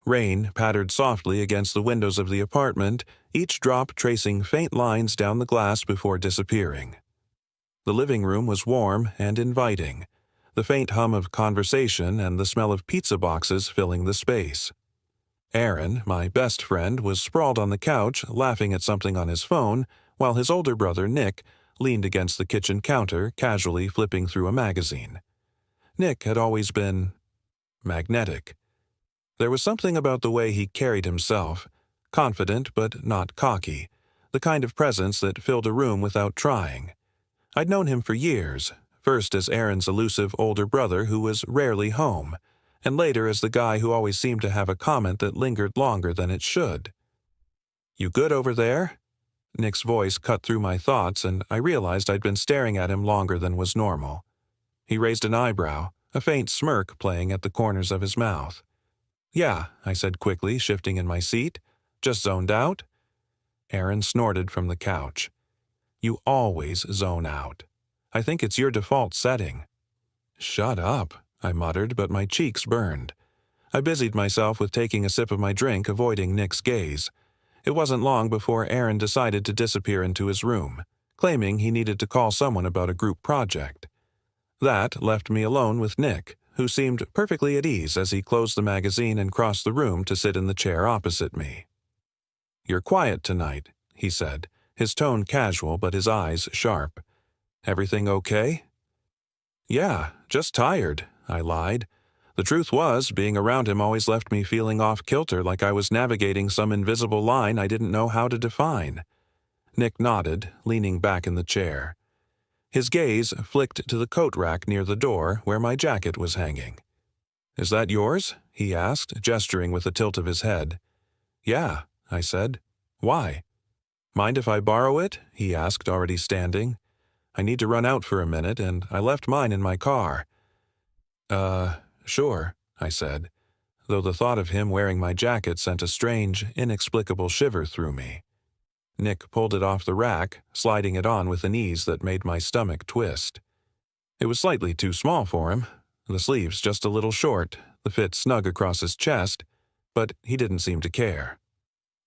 Rain pattered softly against the windows of the apartment, each drop tracing faint lines down the glass before disappearing. The living room was warm and inviting, the faint hum of conversation and the smell of pizza boxes filling the space. Aaron, my best friend, was sprawled on the couch, laughing at something on his phone, while his older brother, Nick, leaned against the kitchen counter, casually flipping through a magazine. Nick had always been magnetic. There was something about the way he carried himself, confident but not cocky, the kind of presence that filled a room without trying. I'd known him for years, first as Aaron's elusive older brother who was rarely home, and later as the guy who always seemed to have a comment that lingered longer than it should. "You good over there?" Nick's voice cut through my thoughts, and I realized I'd been staring at him longer than was normal. He raised an eyebrow, a faint smirk playing at the corners of his mouth. "Yeah," I said quickly, shifting in my seat. "Just zoned out?" Aaron snorted from the couch. "You always zone out. I think it's your default setting." "Shut up," I muttered, but my cheeks burned. I busied myself with taking a sip of my drink, avoiding Nick's gaze. It wasn't long before Aaron decided to disappear into his room, claiming he needed to call someone about a group project. That left me alone with Nick, who seemed perfectly at ease as he closed the magazine and crossed the room to sit in the chair opposite me. "You're quiet tonight," he said, his tone casual but his eyes sharp. "Everything okay?" "Yeah, just tired," I lied. The truth was, being around him always left me feeling off-kilter, like I was navigating some invisible line I didn't know how to define. Nick nodded, leaning back in the chair. His gaze flicked to the coat rack near the door where my jacket was hanging. "Is that yours?" he asked, gesturing with a tilt of his head. "Yeah," I said. "Why?" "Mind if I borrow it?" he asked, already standing. "I need to run out for a minute, and I left mine in my car." Sure," I said, though the thought of him wearing my jacket sent a strange, inexplicable shiver through me. Nick pulled it off the rack, sliding it on with an ease that made my stomach twist. It was slightly too small for him, the sleeves just a little short, the fit snug across his chest, but he didn't seem to care.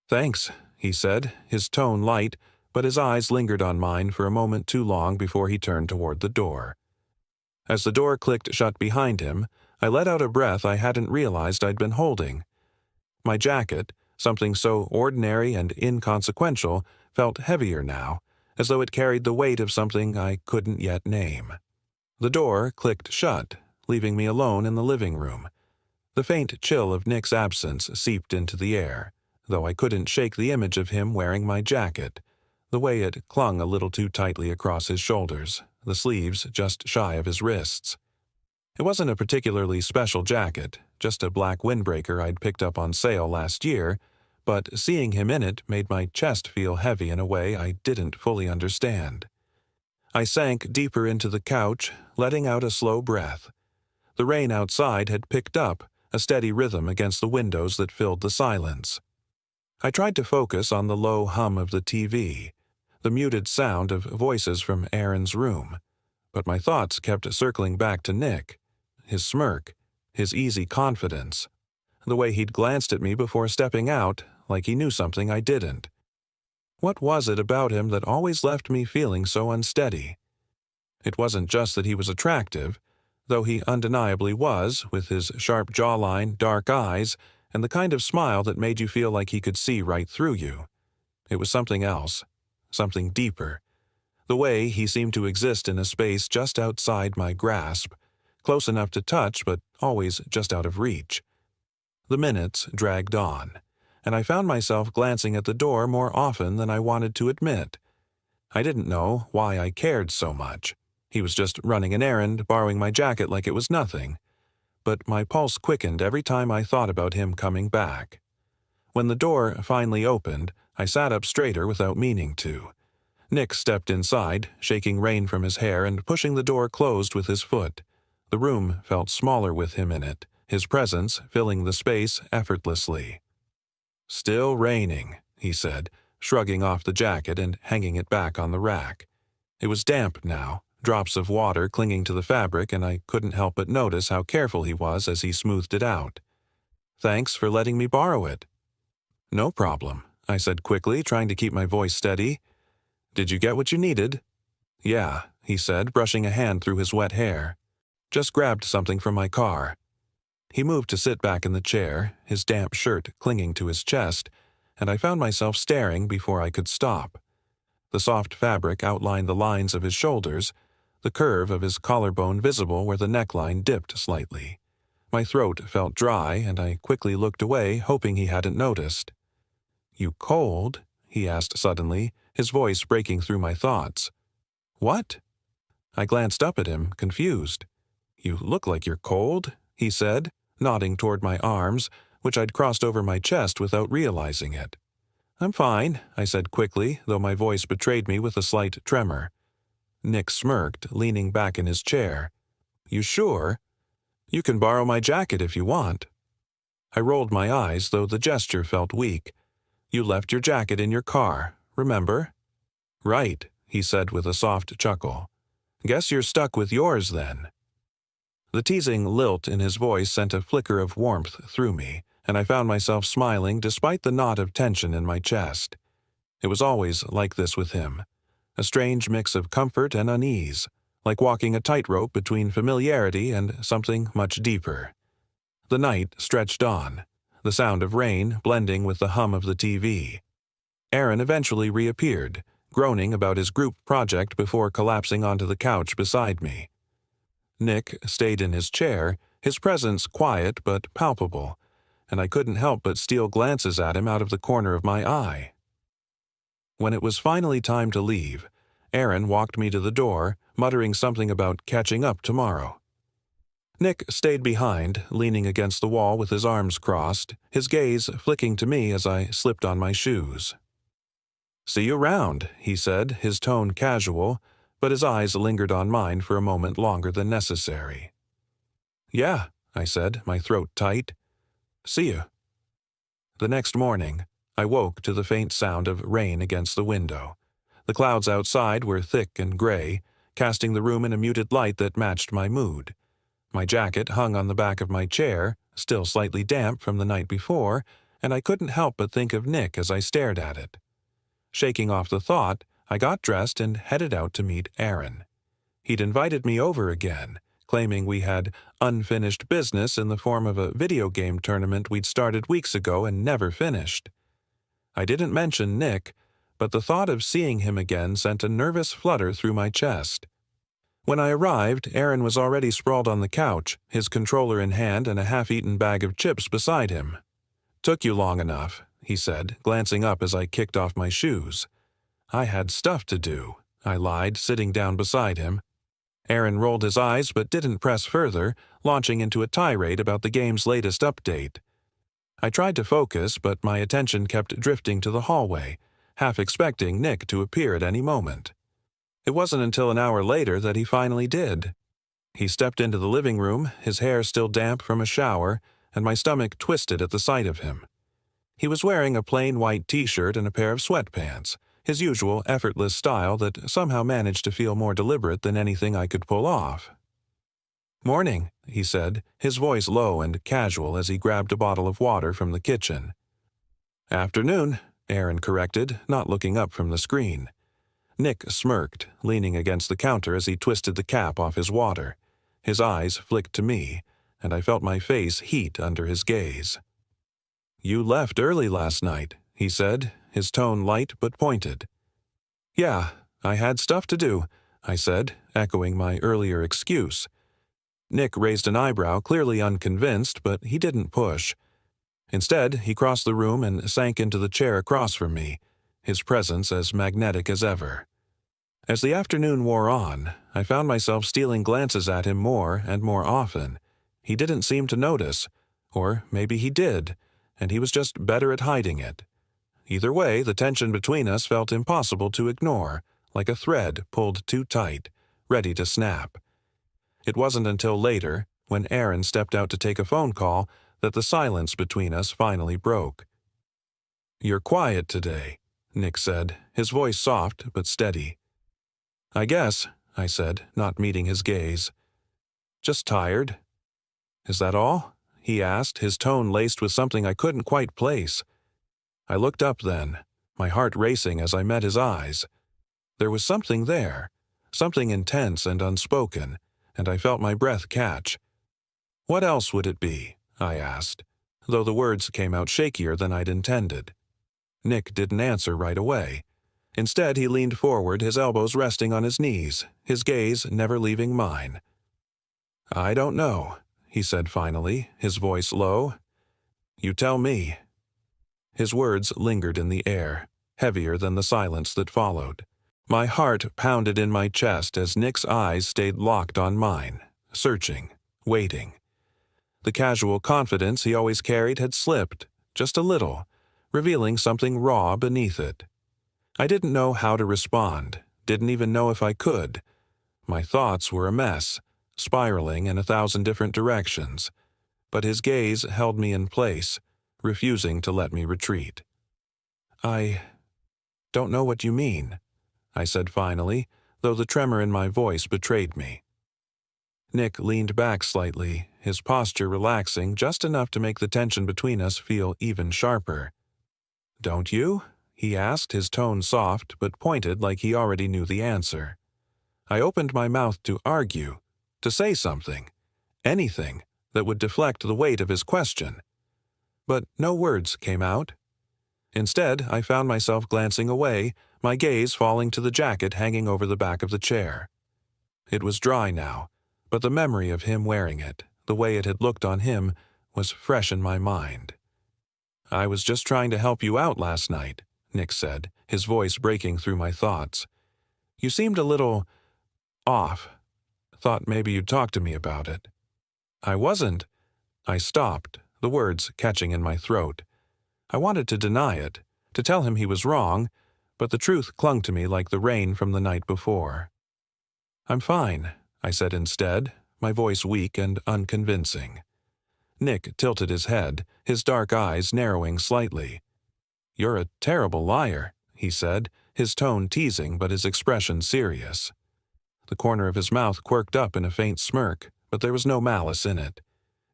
"Thanks," he said, his tone light, but his eyes lingered on mine for a moment too long before he turned toward the door. As the door clicked shut behind him, I let out a breath I hadn't realized I'd been holding. My jacket, something so ordinary and inconsequential, felt heavier now, as though it carried the weight of something I couldn't yet name. The door clicked shut, leaving me alone in the living room. The faint chill of Nick's absence seeped into the air, though I couldn't shake the image of him wearing my jacket, the way it clung a little too tightly across his shoulders, the sleeves just shy of his wrists. It wasn't a particularly special jacket, just a black windbreaker I'd picked up on sale last year, but seeing him in it made my chest feel heavy in a way I didn't fully understand. I sank deeper into the couch, letting out a slow breath. The rain outside had picked up, a steady rhythm against the windows that filled the silence. I tried to focus on the low hum of the TV, the muted sound of voices from Aaron's room, but my thoughts kept circling back to Nick. His smirk, his easy confidence, the way he'd glanced at me before stepping out, like he knew something I didn't. What was it about him that always left me feeling so unsteady? It wasn't just that he was attractive, though he undeniably was, with his sharp jawline, dark eyes, and the kind of smile that made you feel like he could see right through you. It was something else, something deeper. The way he seemed to exist in a space just outside my grasp, close enough to touch but always just out of reach. The minutes dragged on, and I found myself glancing at the door more often than I wanted to admit. I didn't know why I cared so much. He was just running an errand, borrowing my jacket like it was nothing. But my pulse quickened every time I thought about him coming back. When the door finally opened, I sat up straighter without meaning to. Nick stepped inside, shaking rain from his hair and pushing the door closed with his foot. The room felt smaller with him in it, his presence filling the space effortlessly. "Still raining," he said, shrugging off the jacket and hanging it back on the rack. It was damp now, drops of water clinging to the fabric, and I couldn't help but notice how careful he was as he smoothed it out. Thanks for letting me borrow it." "No problem," I said quickly, trying to keep my voice steady. "Did you get what you needed?" "Yeah," he said, brushing a hand through his wet hair. "Just grabbed something from my car." He moved to sit back in the chair, his damp shirt clinging to his chest, and I found myself staring before I could stop. The soft fabric outlined the lines of his shoulders, the curve of his collarbone visible where the neckline dipped slightly. My throat felt dry, and I quickly looked away, hoping he hadn't noticed. "You cold?" he asked suddenly, his voice breaking through my thoughts. "What?" I glanced up at him, confused. "You look like you're cold," he said, nodding toward my arms, which I'd crossed over my chest without realizing it. "I'm fine," I said quickly, though my voice betrayed me with a slight tremor. Nick smirked, leaning back in his chair. "You sure? You can borrow my jacket if you want." I rolled my eyes, though the gesture felt weak. "You left your jacket in your car, remember?" "Right," he said with a soft chuckle. "Guess you're stuck with yours then." The teasing lilt in his voice sent a flicker of warmth through me, and I found myself smiling despite the knot of tension in my chest. It was always like this with him, a strange mix of comfort and unease, like walking a tightrope between familiarity and something much deeper. The night stretched on, the sound of rain blending with the hum of the TV. Aaron eventually reappeared, groaning about his group project before collapsing onto the couch beside me. Nick stayed in his chair, his presence quiet but palpable, and I couldn't help but steal glances at him out of the corner of my eye. When it was finally time to leave, Aaron walked me to the door, muttering something about catching up tomorrow. Nick stayed behind, leaning against the wall with his arms crossed, his gaze flicking to me as I slipped on my shoes. "See you around," he said, his tone casual, but his eyes lingered on mine for a moment longer than necessary. "Yeah," I said, my throat tight. "See you." The next morning, I woke to the faint sound of rain against the window. The clouds outside were thick and gray, casting the room in a muted light that matched my mood. My jacket hung on the back of my chair, still slightly damp from the night before, and I couldn't help but think of Nick as I stared at it. Shaking off the thought, I got dressed and headed out to meet Aaron. He'd invited me over again, claiming we had unfinished business in the form of a video game tournament we'd started weeks ago and never finished. I didn't mention Nick, but the thought of seeing him again sent a nervous flutter through my chest. When I arrived, Aaron was already sprawled on the couch, his controller in hand and a half-eaten bag of chips beside him. "Took you long enough," he said, glancing up as I kicked off my shoes. "I had stuff to do," I lied, sitting down beside him. Aaron rolled his eyes but didn't press further, launching into a tirade about the game's latest update. I tried to focus, but my attention kept drifting to the hallway, half expecting Nick to appear at any moment. It wasn't until an hour later that he finally did. He stepped into the living room, his hair still damp from a shower, and my stomach twisted at the sight of him. He was wearing a plain white t-shirt and a pair of sweatpants, his usual effortless style that somehow managed to feel more deliberate than anything I could pull off. "Morning," he said, his voice low and casual as he grabbed a bottle of water from the kitchen. "Afternoon," Aaron corrected, not looking up from the screen. Nick smirked, leaning against the counter as he twisted the cap off his water. His eyes flicked to me, and I felt my face heat under his gaze. "You left early last night," he said, his tone light but pointed. "Yeah, I had stuff to do," I said, echoing my earlier excuse. Nick raised an eyebrow, clearly unconvinced, but he didn't push. Instead, he crossed the room and sank into the chair across from me, his presence as magnetic as ever. As the afternoon wore on, I found myself stealing glances at him more and more often. He didn't seem to notice, or maybe he did, and he was just better at hiding it. Either way, the tension between us felt impossible to ignore, like a thread pulled too tight, ready to snap. It wasn't until later, when Aaron stepped out to take a phone call, that the silence between us finally broke. "You're quiet today," Nick said, his voice soft but steady. "I guess," I said, not meeting his gaze. "Just tired." "Is that all?" he asked, his tone laced with something I couldn't quite place. I looked up then, my heart racing as I met his eyes. There was something there, something intense and unspoken, and I felt my breath catch. "What else would it be?" I asked, though the words came out shakier than I'd intended. Nick didn't answer right away. Instead, he leaned forward, his elbows resting on his knees, his gaze never leaving mine. "I don't know," he said finally, his voice low. "You tell me." His words lingered in the air, heavier than the silence that followed. My heart pounded in my chest as Nick's eyes stayed locked on mine, searching, waiting. The casual confidence he always carried had slipped, just a little, revealing something raw beneath it. I didn't know how to respond, didn't even know if I could. My thoughts were a mess, spiraling in 1,000 different directions, but his gaze held me in place, refusing to let me retreat. "I don't know what you mean," I said finally, though the tremor in my voice betrayed me. Nick leaned back slightly, his posture relaxing just enough to make the tension between us feel even sharper. "Don't you?" he asked, his tone soft but pointed like he already knew the answer. I opened my mouth to argue, to say something, anything that would deflect the weight of his question. But no words came out. Instead, I found myself glancing away, my gaze falling to the jacket hanging over the back of the chair. It was dry now, but the memory of him wearing it, the way it had looked on him, was fresh in my mind. "I was just trying to help you out last night," Nick said, his voice breaking through my thoughts. "You seemed a little off. Thought maybe you'd talk to me about it." "I wasn't." I stopped, the words catching in my throat. I wanted to deny it, to tell him he was wrong, but the truth clung to me like the rain from the night before. "I'm fine," I said instead, my voice weak and unconvincing. Nick tilted his head, his dark eyes narrowing slightly. "You're a terrible liar," he said, his tone teasing but his expression serious. The corner of his mouth quirked up in a faint smirk, but there was no malice in it.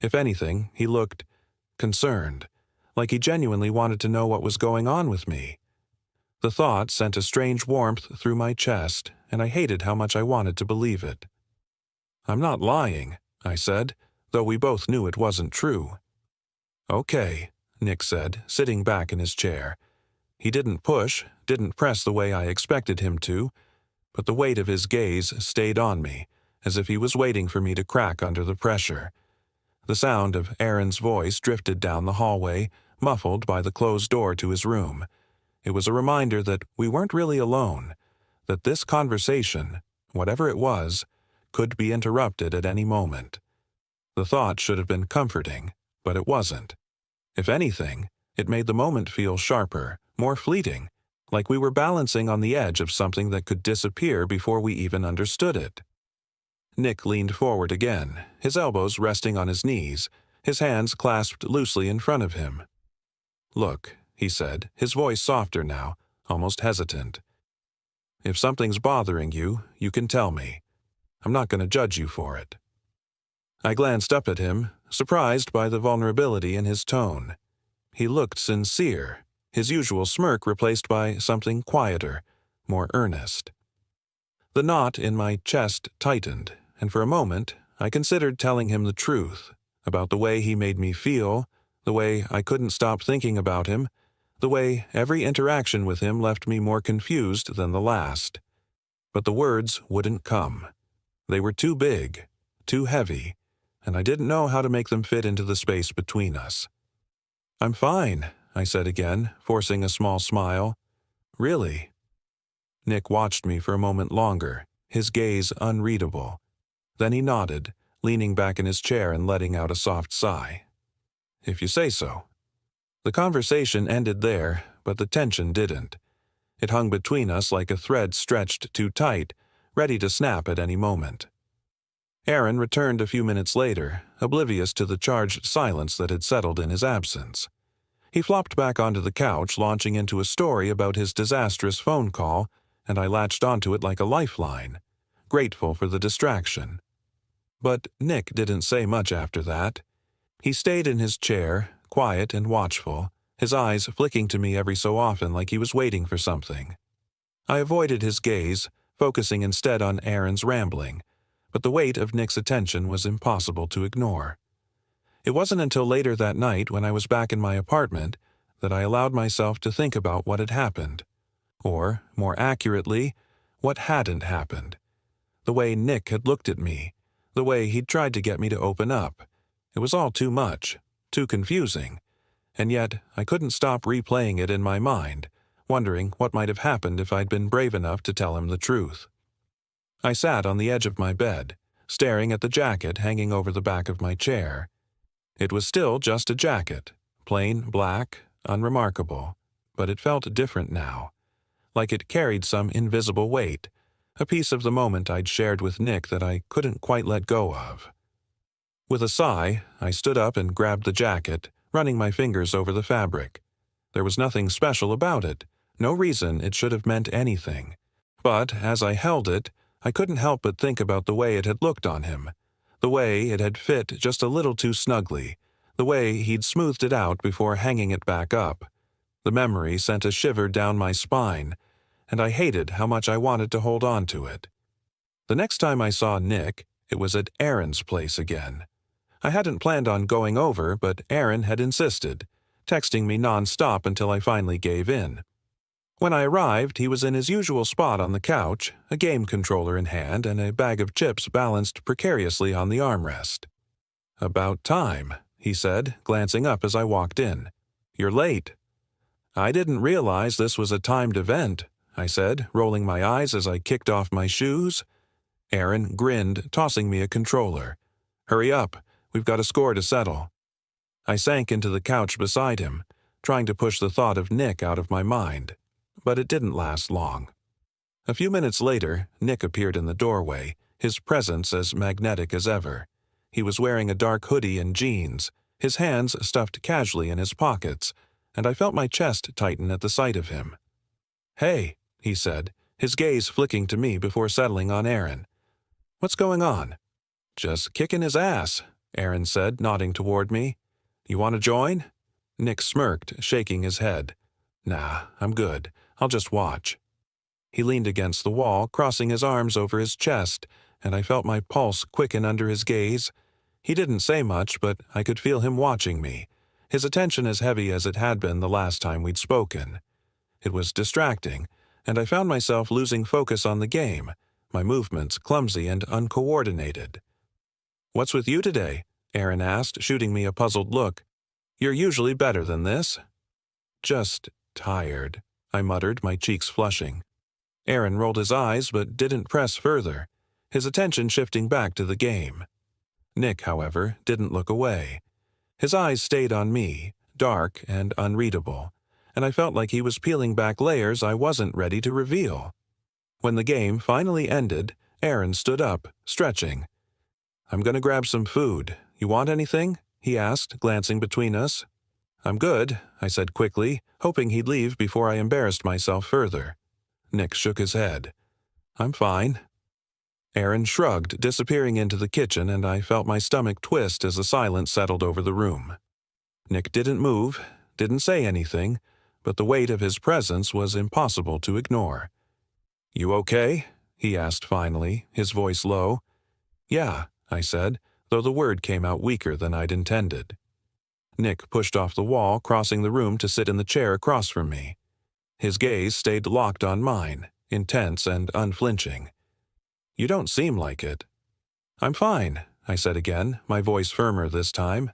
If anything, he looked concerned, like he genuinely wanted to know what was going on with me. The thought sent a strange warmth through my chest, and I hated how much I wanted to believe it. "I'm not lying," I said, though we both knew it wasn't true. "Okay," Nick said, sitting back in his chair. He didn't push, didn't press the way I expected him to, but the weight of his gaze stayed on me, as if he was waiting for me to crack under the pressure. The sound of Aaron's voice drifted down the hallway, muffled by the closed door to his room. It was a reminder that we weren't really alone, that this conversation, whatever it was, could be interrupted at any moment. The thought should have been comforting, but it wasn't. If anything, it made the moment feel sharper, more fleeting, like we were balancing on the edge of something that could disappear before we even understood it. Nick leaned forward again, his elbows resting on his knees, his hands clasped loosely in front of him. "Look," he said, his voice softer now, almost hesitant. "If something's bothering you, you can tell me. I'm not going to judge you for it." I glanced up at him, surprised by the vulnerability in his tone. He looked sincere, his usual smirk replaced by something quieter, more earnest. The knot in my chest tightened, and for a moment I considered telling him the truth about the way he made me feel, the way I couldn't stop thinking about him, the way every interaction with him left me more confused than the last. But the words wouldn't come. They were too big, too heavy, and I didn't know how to make them fit into the space between us. "I'm fine," I said again, forcing a small smile. "Really?" Nick watched me for a moment longer, his gaze unreadable. Then he nodded, leaning back in his chair and letting out a soft sigh. "If you say so." The conversation ended there, but the tension didn't. It hung between us like a thread stretched too tight, ready to snap at any moment. Aaron returned a few minutes later, oblivious to the charged silence that had settled in his absence. He flopped back onto the couch, launching into a story about his disastrous phone call, and I latched onto it like a lifeline, grateful for the distraction. But Nick didn't say much after that. He stayed in his chair, quiet and watchful, his eyes flicking to me every so often like he was waiting for something. I avoided his gaze, focusing instead on Aaron's rambling, but the weight of Nick's attention was impossible to ignore. It wasn't until later that night when I was back in my apartment that I allowed myself to think about what had happened. Or, more accurately, what hadn't happened. The way Nick had looked at me, the way he'd tried to get me to open up. It was all too much, too confusing, and yet I couldn't stop replaying it in my mind, wondering what might have happened if I'd been brave enough to tell him the truth. I sat on the edge of my bed, staring at the jacket hanging over the back of my chair. It was still just a jacket, plain black, unremarkable, but it felt different now, like it carried some invisible weight, a piece of the moment I'd shared with Nick that I couldn't quite let go of. With a sigh, I stood up and grabbed the jacket, running my fingers over the fabric. There was nothing special about it, no reason it should have meant anything. But as I held it, I couldn't help but think about the way it had looked on him, the way it had fit just a little too snugly, the way he'd smoothed it out before hanging it back up. The memory sent a shiver down my spine, and I hated how much I wanted to hold on to it. The next time I saw Nick, it was at Aaron's place again. I hadn't planned on going over, but Aaron had insisted, texting me non-stop until I finally gave in. When I arrived, he was in his usual spot on the couch, a game controller in hand and a bag of chips balanced precariously on the armrest. "About time," he said, glancing up as I walked in. "You're late." "I didn't realize this was a timed event," I said, rolling my eyes as I kicked off my shoes. Aaron grinned, tossing me a controller. "Hurry up, we've got a score to settle." I sank into the couch beside him, trying to push the thought of Nick out of my mind. But it didn't last long. A few minutes later, Nick appeared in the doorway, his presence as magnetic as ever. He was wearing a dark hoodie and jeans, his hands stuffed casually in his pockets, and I felt my chest tighten at the sight of him. "Hey," he said, his gaze flicking to me before settling on Aaron. "What's going on?" "Just kicking his ass," Aaron said, nodding toward me. "You want to join?" Nick smirked, shaking his head. "Nah, I'm good. I'll just watch." He leaned against the wall, crossing his arms over his chest, and I felt my pulse quicken under his gaze. He didn't say much, but I could feel him watching me, his attention as heavy as it had been the last time we'd spoken. It was distracting, and I found myself losing focus on the game, my movements clumsy and uncoordinated. "What's with you today?" Aaron asked, shooting me a puzzled look. "You're usually better than this." "Just tired," I muttered, my cheeks flushing. Aaron rolled his eyes but didn't press further, his attention shifting back to the game. Nick, however, didn't look away. His eyes stayed on me, dark and unreadable, and I felt like he was peeling back layers I wasn't ready to reveal. When the game finally ended, Aaron stood up, stretching. "I'm going to grab some food. You want anything?" he asked, glancing between us. "I'm good," I said quickly, hoping he'd leave before I embarrassed myself further. Nick shook his head. "I'm fine." Aaron shrugged, disappearing into the kitchen, and I felt my stomach twist as the silence settled over the room. Nick didn't move, didn't say anything, but the weight of his presence was impossible to ignore. "You okay?" he asked finally, his voice low. "Yeah," I said, though the word came out weaker than I'd intended. Nick pushed off the wall, crossing the room to sit in the chair across from me. His gaze stayed locked on mine, intense and unflinching. "You don't seem like it." "I'm fine," I said again, my voice firmer this time.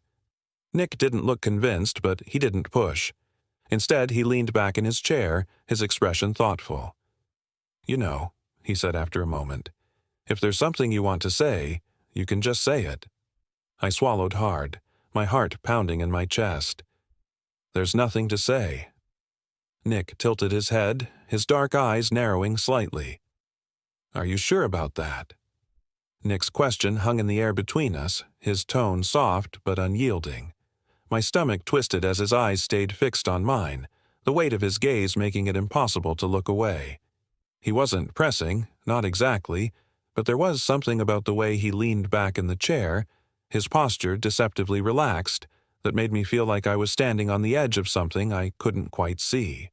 Nick didn't look convinced, but he didn't push. Instead, he leaned back in his chair, his expression thoughtful. "You know," he said after a moment, "if there's something you want to say, you can just say it." I swallowed hard, my heart pounding in my chest. "There's nothing to say." Nick tilted his head, his dark eyes narrowing slightly. "Are you sure about that?" Nick's question hung in the air between us, his tone soft but unyielding. My stomach twisted as his eyes stayed fixed on mine, the weight of his gaze making it impossible to look away. He wasn't pressing, not exactly, but there was something about the way he leaned back in the chair, his posture deceptively relaxed, that made me feel like I was standing on the edge of something I couldn't quite see.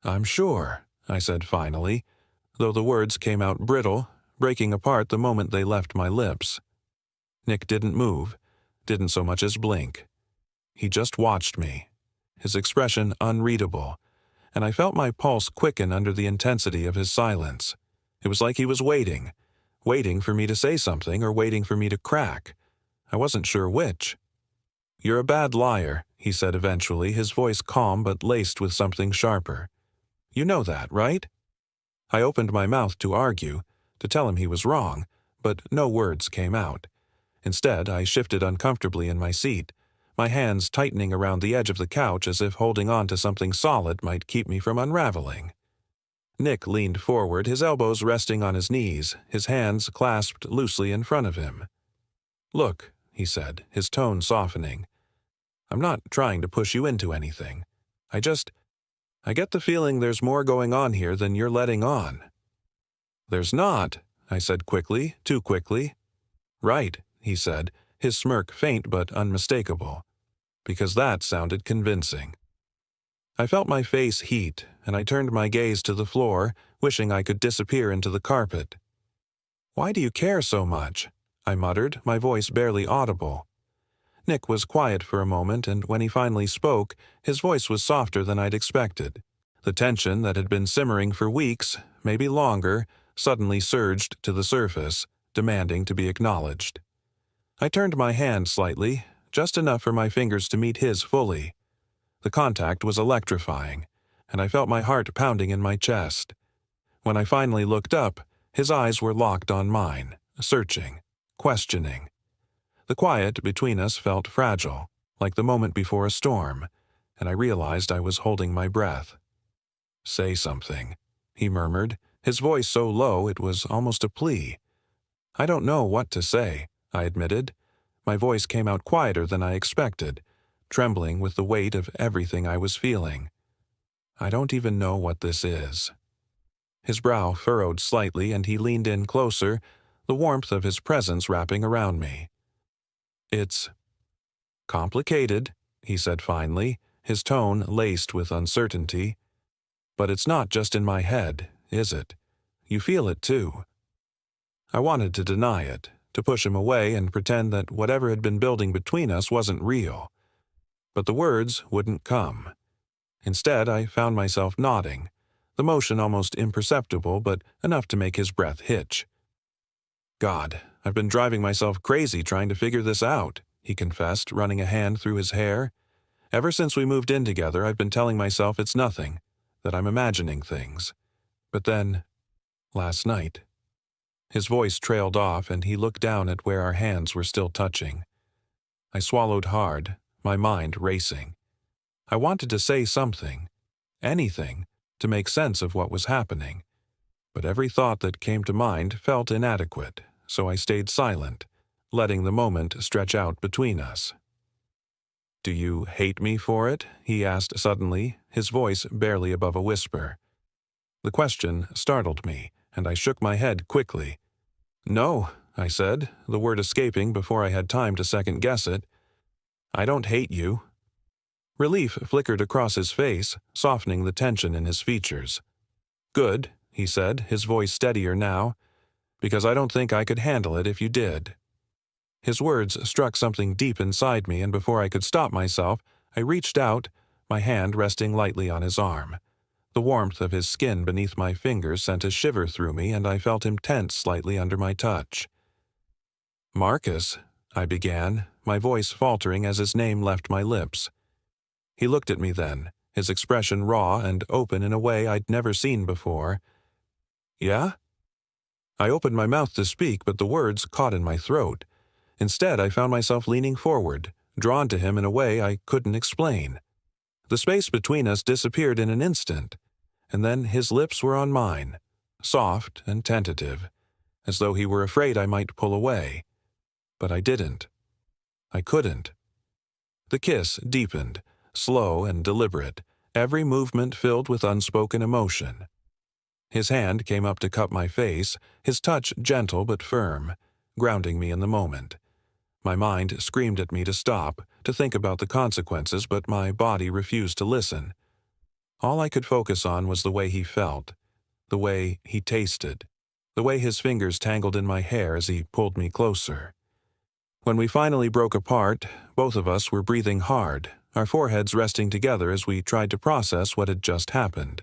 "I'm sure," I said finally, though the words came out brittle, breaking apart the moment they left my lips. Nick didn't move, didn't so much as blink. He just watched me, his expression unreadable, and I felt my pulse quicken under the intensity of his silence. It was like he was waiting for me to say something or waiting for me to crack. I wasn't sure which. "You're a bad liar," he said eventually, his voice calm but laced with something sharper. "You know that, right?" I opened my mouth to argue, to tell him he was wrong, but no words came out. Instead, I shifted uncomfortably in my seat, my hands tightening around the edge of the couch as if holding on to something solid might keep me from unraveling. Nick leaned forward, his elbows resting on his knees, his hands clasped loosely in front of him. "Look," he said, his tone softening. "I'm not trying to push you into anything. I get the feeling there's more going on here than you're letting on." "There's not," I said quickly, too quickly. "Right," he said, his smirk faint but unmistakable, because that sounded convincing. I felt my face heat, and I turned my gaze to the floor, wishing I could disappear into the carpet. "Why do you care so much?" I muttered, my voice barely audible. Nick was quiet for a moment, and when he finally spoke, his voice was softer than I'd expected. The tension that had been simmering for weeks, maybe longer, suddenly surged to the surface, demanding to be acknowledged. I turned my hand slightly, just enough for my fingers to meet his fully. The contact was electrifying, and I felt my heart pounding in my chest. When I finally looked up, his eyes were locked on mine, searching, questioning. The quiet between us felt fragile, like the moment before a storm, and I realized I was holding my breath. "Say something," he murmured, his voice so low it was almost a plea. "I don't know what to say," I admitted. My voice came out quieter than I expected, trembling with the weight of everything I was feeling. "I don't even know what this is." His brow furrowed slightly and he leaned in closer, the warmth of his presence wrapping around me. "It's complicated," he said finally, his tone laced with uncertainty. "But it's not just in my head, is it? You feel it too." I wanted to deny it, to push him away and pretend that whatever had been building between us wasn't real. But the words wouldn't come. Instead, I found myself nodding, the motion almost imperceptible but enough to make his breath hitch. "God, I've been driving myself crazy trying to figure this out," he confessed, running a hand through his hair. "Ever since we moved in together, I've been telling myself it's nothing, that I'm imagining things. But then, last night..." His voice trailed off and he looked down at where our hands were still touching. I swallowed hard, my mind racing. I wanted to say something, anything, to make sense of what was happening. But every thought that came to mind felt inadequate, so I stayed silent, letting the moment stretch out between us. "Do you hate me for it?" he asked suddenly, his voice barely above a whisper. The question startled me, and I shook my head quickly. "No," I said, the word escaping before I had time to second-guess it. "I don't hate you." Relief flickered across his face, softening the tension in his features. "Good," he said, his voice steadier now, "because I don't think I could handle it if you did." His words struck something deep inside me, and before I could stop myself, I reached out, my hand resting lightly on his arm. The warmth of his skin beneath my fingers sent a shiver through me, and I felt him tense slightly under my touch. "Marcus," I began, my voice faltering as his name left my lips. He looked at me then, his expression raw and open in a way I'd never seen before. "Yeah?" I opened my mouth to speak, but the words caught in my throat. Instead, I found myself leaning forward, drawn to him in a way I couldn't explain. The space between us disappeared in an instant, and then his lips were on mine, soft and tentative, as though he were afraid I might pull away. But I didn't. I couldn't. The kiss deepened, slow and deliberate, every movement filled with unspoken emotion. His hand came up to cup my face, his touch gentle but firm, grounding me in the moment. My mind screamed at me to stop, to think about the consequences, but my body refused to listen. All I could focus on was the way he felt, the way he tasted, the way his fingers tangled in my hair as he pulled me closer. When we finally broke apart, both of us were breathing hard, our foreheads resting together as we tried to process what had just happened.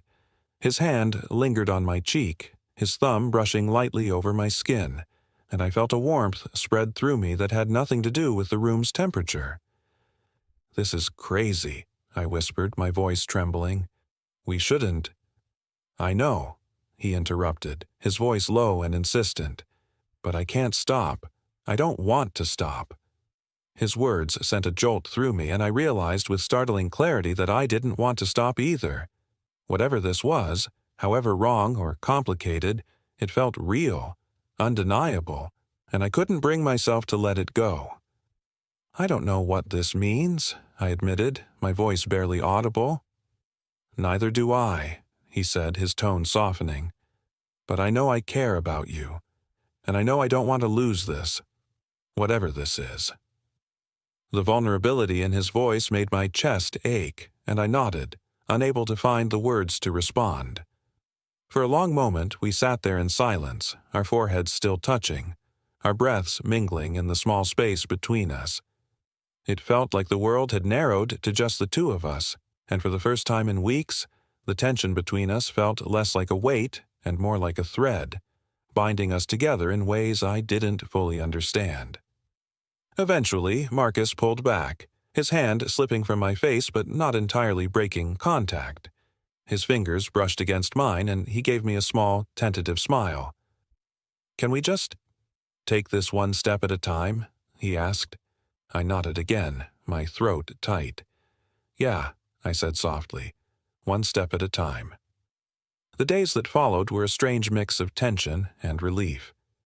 His hand lingered on my cheek, his thumb brushing lightly over my skin, and I felt a warmth spread through me that had nothing to do with the room's temperature. "This is crazy," I whispered, my voice trembling. "We shouldn't." "I know," he interrupted, his voice low and insistent. "But I can't stop. I don't want to stop." His words sent a jolt through me, and I realized with startling clarity that I didn't want to stop either. Whatever this was, however wrong or complicated, it felt real, undeniable, and I couldn't bring myself to let it go. "I don't know what this means," I admitted, my voice barely audible. "Neither do I," he said, his tone softening. "But I know I care about you, and I know I don't want to lose this, whatever this is." The vulnerability in his voice made my chest ache, and I nodded, unable to find the words to respond. For a long moment we sat there in silence, our foreheads still touching, our breaths mingling in the small space between us. It felt like the world had narrowed to just the two of us, and for the first time in weeks, the tension between us felt less like a weight and more like a thread, binding us together in ways I didn't fully understand. Eventually, Marcus pulled back, his hand slipping from my face but not entirely breaking contact. His fingers brushed against mine, and he gave me a small, tentative smile. "Can we just take this one step at a time?" he asked. I nodded again, my throat tight. "Yeah," I said softly, "one step at a time." The days that followed were a strange mix of tension and relief.